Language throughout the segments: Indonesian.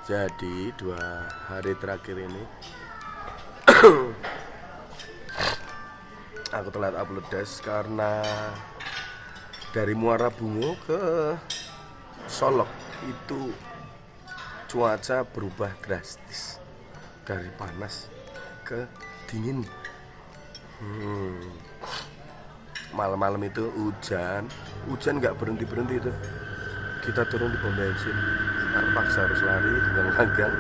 Jadi 2 hari terakhir ini aku telat upload des karena dari Muara Bungo ke Solok itu cuaca berubah drastis dari panas ke dingin. Malam-malam itu hujan nggak berhenti itu. Kita turun di pom bensin, terpaksa harus lari tegang-tegang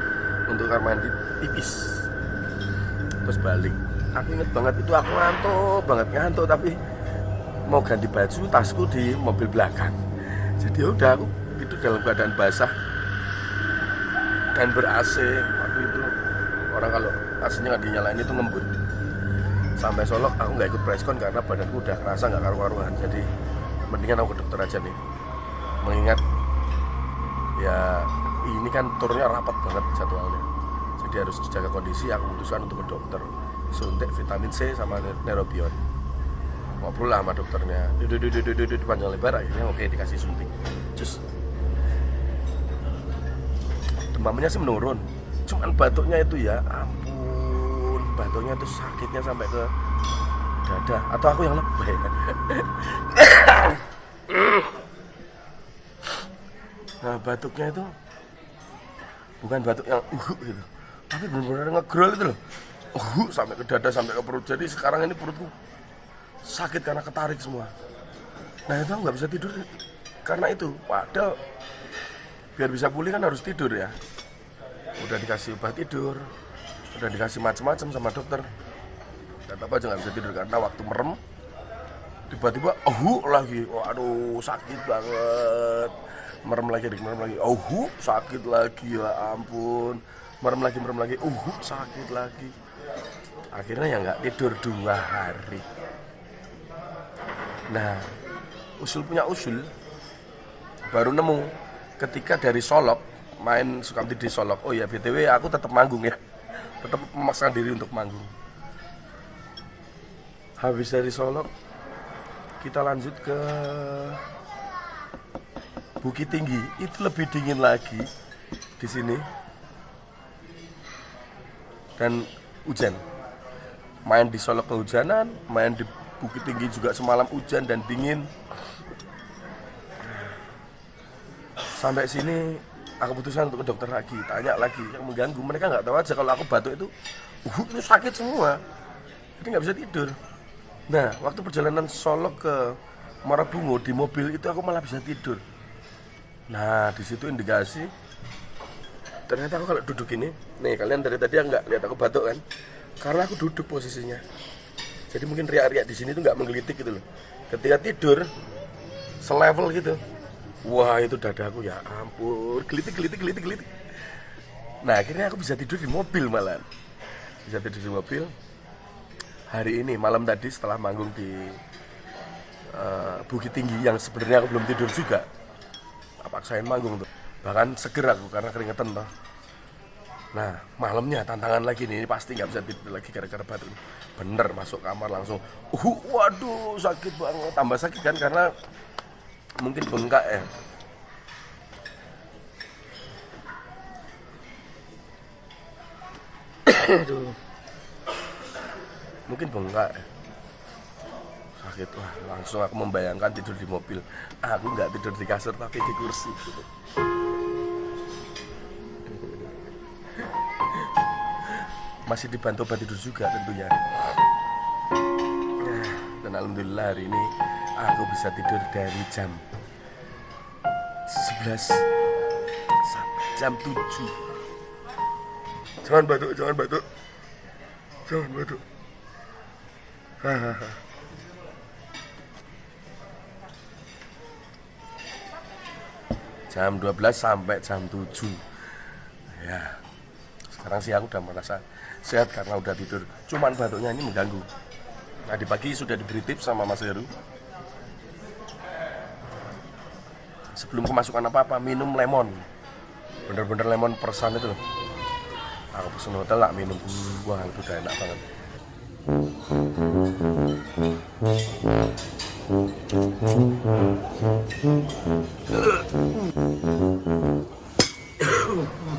untuk kamar mandi pipis, terus balik. Aku inget banget itu, aku ngantuk tapi mau ganti baju, tasku di mobil belakang. Jadi udah aku itu dalam keadaan basah dan ber-AC. Waktu itu orang kalau AC-nya nggak dinyalain itu ngembun. Sampai Solok aku nggak ikut preskon karena badanku udah kerasa nggak karu-karuan. Jadi mendingan aku ke dokter aja nih, mengingat ya ini kan turnya rapat banget jadwalnya, jadi harus dijaga kondisi. Aku putuskan untuk ke dokter, suntik vitamin C sama Neurobion. Ngobrol lah sama dokternya, panjang lebar, akhirnya oke dikasih suntik. Terus demamnya sih menurun, cuman batuknya itu ya ampun, batuknya itu sakitnya sampai ke dada, atau aku yang lebay. Nah, batuknya itu bukan batuk yang gitu, tapi benar-benar ngegrol itu loh, sampai ke dada, sampai ke perut. Jadi sekarang ini perutku sakit karena ketarik semua. Nah itu nggak bisa tidur karena itu. Padahal biar bisa pulih kan harus tidur ya. Udah dikasih obat tidur, udah dikasih macam-macam sama dokter, tetap aja nggak bisa tidur karena waktu merem tiba-tiba lagi, waduh sakit banget. Merem lagi, sakit lagi, ya ampun. Merem lagi, sakit lagi. Akhirnya ya nggak tidur 2 hari. Nah, punya usul baru nemu ketika dari Solok main Sukamti di Solok. Oh ya, BTW aku tetap manggung ya, tetap memaksakan diri untuk manggung. Habis dari Solok kita lanjut ke Bukit Tinggi. Itu lebih dingin lagi di sini dan hujan. Main di Solok kehujanan, main di Bukit Tinggi juga semalam hujan dan dingin. Sampai sini aku putuskan untuk ke dokter lagi, tanya lagi yang mengganggu. Mereka nggak tahu aja kalau aku batuk itu sakit semua, jadi nggak bisa tidur. Nah, waktu perjalanan Solok ke Muara Bungo di mobil itu aku malah bisa tidur. Nah, di situ indikasi ternyata aku kalau duduk ini, nih kalian dari tadi nggak lihat aku batuk kan? Karena aku duduk posisinya. Jadi mungkin riak-riak di sini tuh nggak menggelitik gitu loh. Ketika tidur selevel gitu, wah itu dadaku ya ampun, gelitik. Nah akhirnya aku bisa tidur di mobil malah. Bisa tidur di mobil. Hari ini malam tadi setelah manggung di Bukit Tinggi yang sebenarnya aku belum tidur juga, paksain manggung tuh, bahkan seger aku karena keringetan toh. Nah malamnya tantangan lagi nih, ini pasti nggak bisa tidur lagi gara-gara batuk. Bener, masuk kamar langsung waduh sakit banget, tambah sakit kan karena mungkin bengkak ya. Aduh, mungkin bengkak ya. Sakit, wah langsung aku membayangkan tidur di mobil. Aku nggak tidur di kasur tapi di kursi gitu. Masih dibantu obat tidur juga tentunya. Dan alhamdulillah hari ini aku bisa tidur dari jam 11 sampai jam 7. Jangan batuk. Jam 12 sampai jam 7. Ya, sekarang sih aku udah merasa sehat karena udah tidur. Cuman batuknya ini mengganggu. Tadi pagi sudah diberi tips sama Mas Heru, sebelum kemasukan apa-apa minum lemon. Bener-bener lemon persan itu loh. Aku pesen hotel lah minum. Wah itu udah enak banget.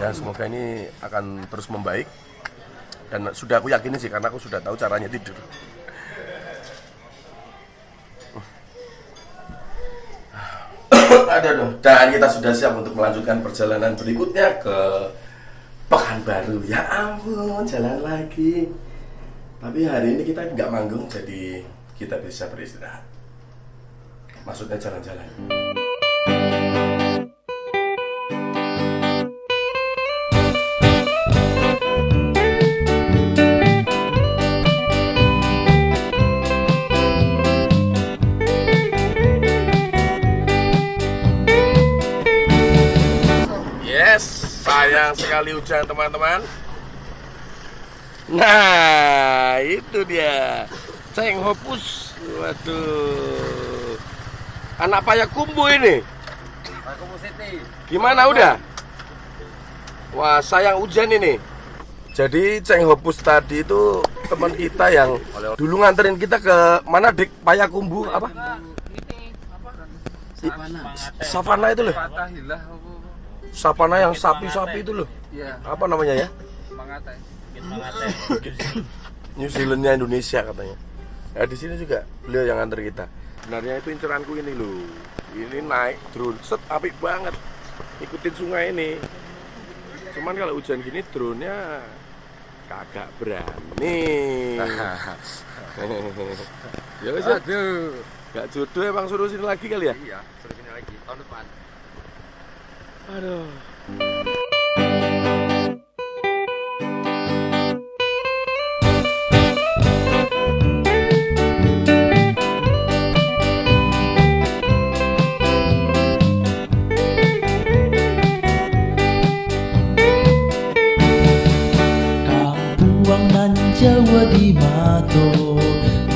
Ya semoga ini akan terus membaik. Dan sudah aku yakini sih karena aku sudah tahu caranya tidur. Aduh. Dan kita sudah siap untuk melanjutkan perjalanan berikutnya ke Pekanbaru. Ya ampun, jalan lagi. Tapi hari ini kita nggak manggung, jadi kita bisa beristirahat. Maksudnya jalan-jalan. Sayang sekali hujan teman-teman. Nah itu dia Cenghopus. Waduh, anak Payakumbuh ini. Payakumbuh City. Gimana udah? Wah sayang hujan ini. Jadi Cenghopus tadi itu teman kita yang dulu nganterin kita ke mana dik Payakumbuh apa? Savana itu loh. Savana yang sapi-sapi itu loh. Iya. Apa namanya ya? Mangate. New Zealandnya Indonesia katanya. Nah di sini juga beliau yang antar kita. Sebenarnya itu inceranku ini loh. Ini naik drone, set apik banget. Ikutin sungai ini. Cuman kalau hujan gini drone-nya kagak berani. Ya wis. Aduh. Gak jodoh emang suruh sini lagi kali ya? Iya, suruh sini lagi tahun depan. Aduh. Kampuang nan Jawa di Mato,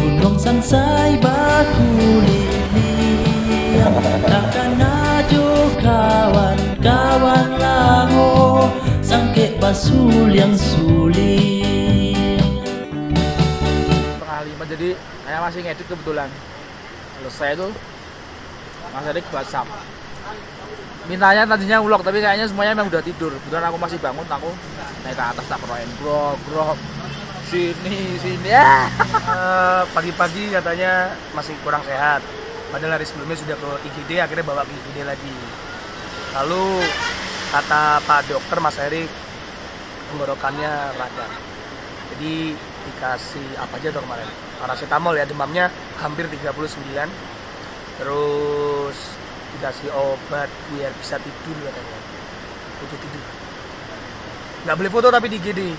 Gunung Sansai Batu Liliang, takkan ajo kawan-kawan lango, sangke basul yang suling. Setengah 5, jadi saya masih ngedit kebetulan. Kalau saya tuh Mas Erik WhatsApp. Mintanya tadinya vlog, tapi kayaknya semuanya memang udah tidur. Kebetulan aku masih bangun, aku naik ke atas tak keroin grog sini ya. Pagi-pagi katanya masih kurang sehat. Padahal hari sebelumnya sudah ke IGD, akhirnya bawa ke IGD lagi. Lalu kata Pak Dokter Mas Erik tenggorokannya radang. Jadi dikasih apa aja tuh kemarin? Paracetamol ya, demamnya hampir 39. Terus dikasih obat biar bisa tidur katanya. Butuh tidur. Nggak boleh foto tapi di IGD.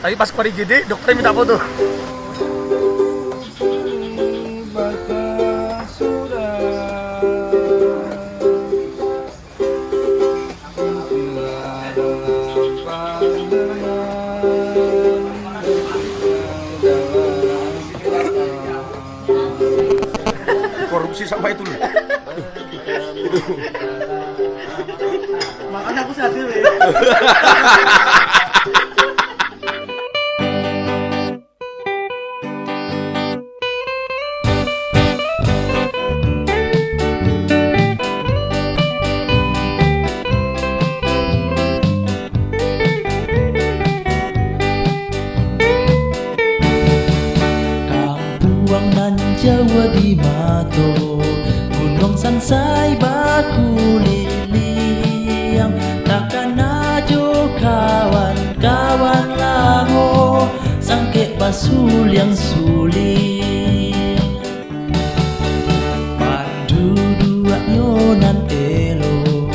Tapi pas keluar IGD dokternya minta foto. Korupsi sama itu loh. Makanya aku sadar ya. Kampuang nan Jawa di Mato, Gunung Sansai Baku Liliang, takkan ajo kawan-kawan lango, sangke basul yang suling. Pandu dua nyonan elo,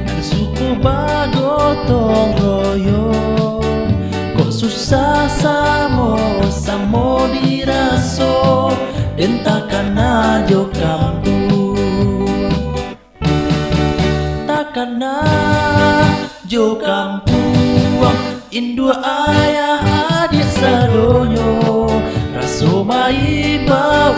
nan suku bagotong royong, kok susah samo diraso, dan takkan ajo kampung. Takkan ajo kampuang, indua ayah adik sadonyo, raso mai ibau